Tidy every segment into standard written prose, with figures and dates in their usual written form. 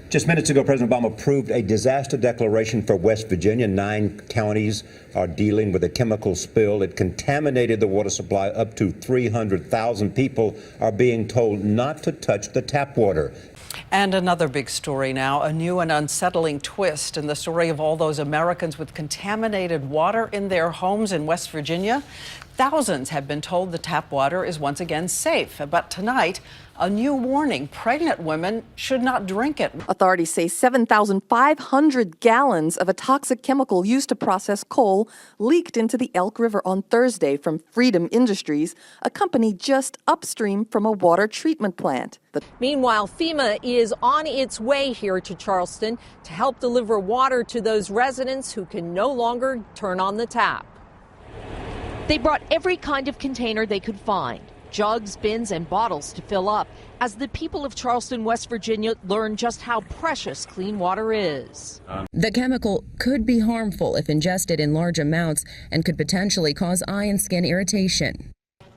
Just minutes ago, President Obama approved a disaster declaration for West Virginia. 9 counties are dealing with a chemical spill. It contaminated the water supply. Up to 300,000 people are being told not to touch the tap water. And another big story now, a new and unsettling twist in the story of all those Americans with contaminated water in their homes in West Virginia. Thousands have been told the tap water is once again safe. But tonight, a new warning: pregnant women should not drink it. Authorities say 7,500 gallons of a toxic chemical used to process coal leaked into the Elk River on Thursday from Freedom Industries, a company just upstream from a water treatment plant. Meanwhile, FEMA is on its way here to Charleston to help deliver water to those residents who can no longer turn on the tap. They brought every kind of container they could find, jugs, bins, and bottles to fill up, as the people of Charleston, West Virginia learn just how precious clean water is. The chemical could be harmful if ingested in large amounts and could potentially cause eye and skin irritation.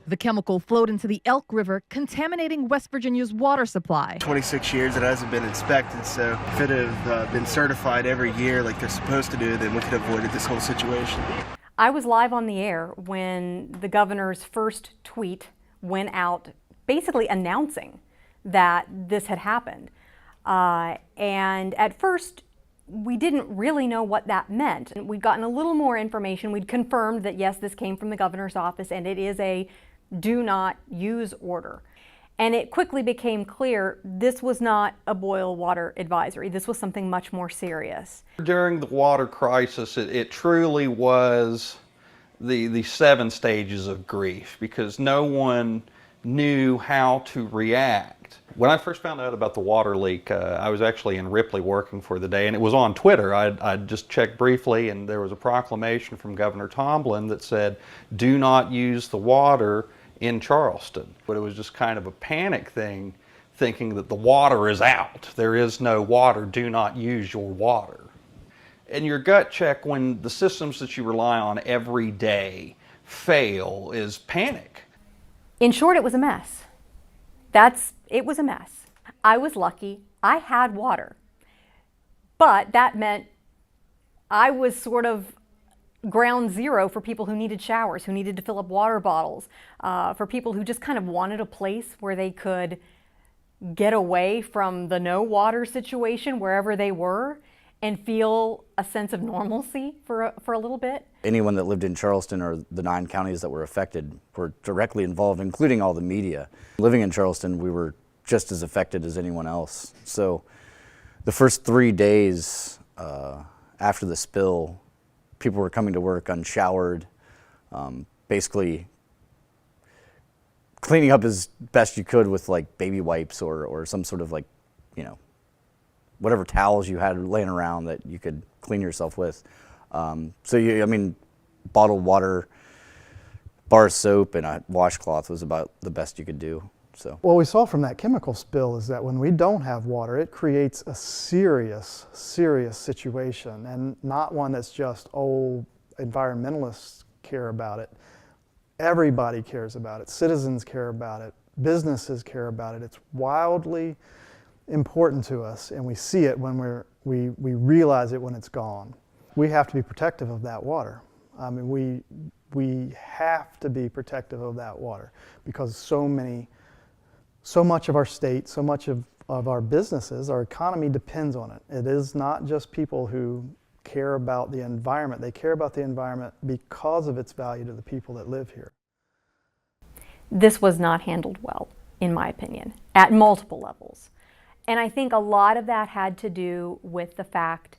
The chemical flowed into the Elk River, contaminating West Virginia's water supply. 26 years it hasn't been inspected, so if it had been certified every year like they're supposed to do, then we could have avoided this whole situation. I was live on the air when the governor's first tweet went out basically announcing that this had happened. And at first, we didn't really know what that meant. We'd gotten a little more information. We'd confirmed that, yes, this came from the governor's office and it is a do not use order. And it quickly became clear this was not a boil water advisory. This was something much more serious. During the water crisis, it truly was the 7 stages of grief, because no one knew how to react. When I first found out about the water leak, I was actually in Ripley working for the day, and it was on Twitter. I just checked briefly, and there was a proclamation from Governor Tomblin that said, "Do not use the water in Charleston." But it was just kind of a panic thing, thinking that the water is out. There is no water. Do not use your water. And your gut check when the systems that you rely on every day fail is panic. In short, it was a mess. It was a mess. I was lucky. I had water. But that meant I was sort of ground zero for people who needed showers, who needed to fill up water bottles, for people who just kind of wanted a place where they could get away from the no water situation wherever they were and feel a sense of normalcy for a little bit. Anyone that lived in Charleston or the 9 counties that were affected were directly involved, including all the media. Living in Charleston, we were just as affected as anyone else. So the first 3 days after the spill, people were coming to work unshowered, basically cleaning up as best you could with like baby wipes or some sort of like, you know, whatever towels you had laying around that you could clean yourself with. I mean, bottled water, bar soap, and a washcloth was about the best you could do. So what we saw from that chemical spill is that when we don't have water, it creates a serious situation, and not one that's just, oh, environmentalists care about it. Everybody cares about it. Citizens care about it. Businesses care about it. It's wildly important to us, and we see it when we realize it when it's gone. We have to be protective of that water. I mean, we have to be protective of that water because so much of our state, so much of our businesses, our economy depends on it. It is not just people who care about the environment. They care about the environment because of its value to the people that live here. This was not handled well, in my opinion, at multiple levels. And I think a lot of that had to do with the fact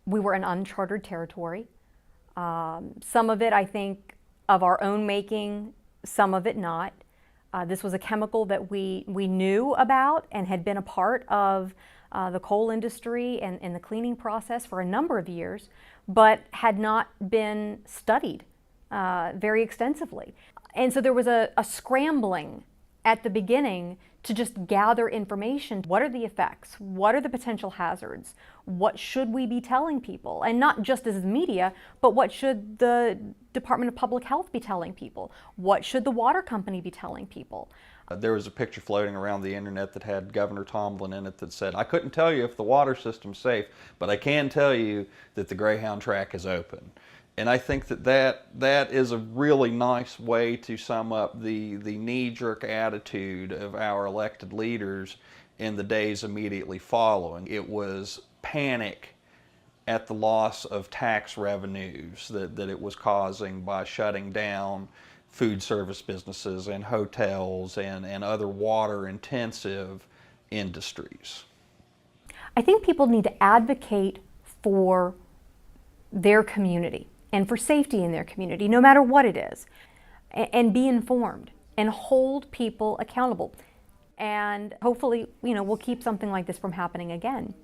we were in uncharted territory. Some of it, I think, of our own making, some of it not. This was a chemical that we knew about and had been a part of the coal industry and the cleaning process for a number of years, but had not been studied very extensively. And so there was a scrambling at the beginning to just gather information. What are the effects? What are the potential hazards? What should we be telling people? And not just as media, but what should the Department of Public Health be telling people? What should the water company be telling people? There was a picture floating around the internet that had Governor Tomblin in it that said, "I couldn't tell you if the water system's safe, but I can tell you that the Greyhound track is open." And I think that is a really nice way to sum up the knee-jerk attitude of our elected leaders in the days immediately following. It was panic at the loss of tax revenues that it was causing by shutting down food service businesses and hotels and other water-intensive industries. I think people need to advocate for their community and for safety in their community, no matter what it is, and be informed and hold people accountable. And hopefully, we'll keep something like this from happening again.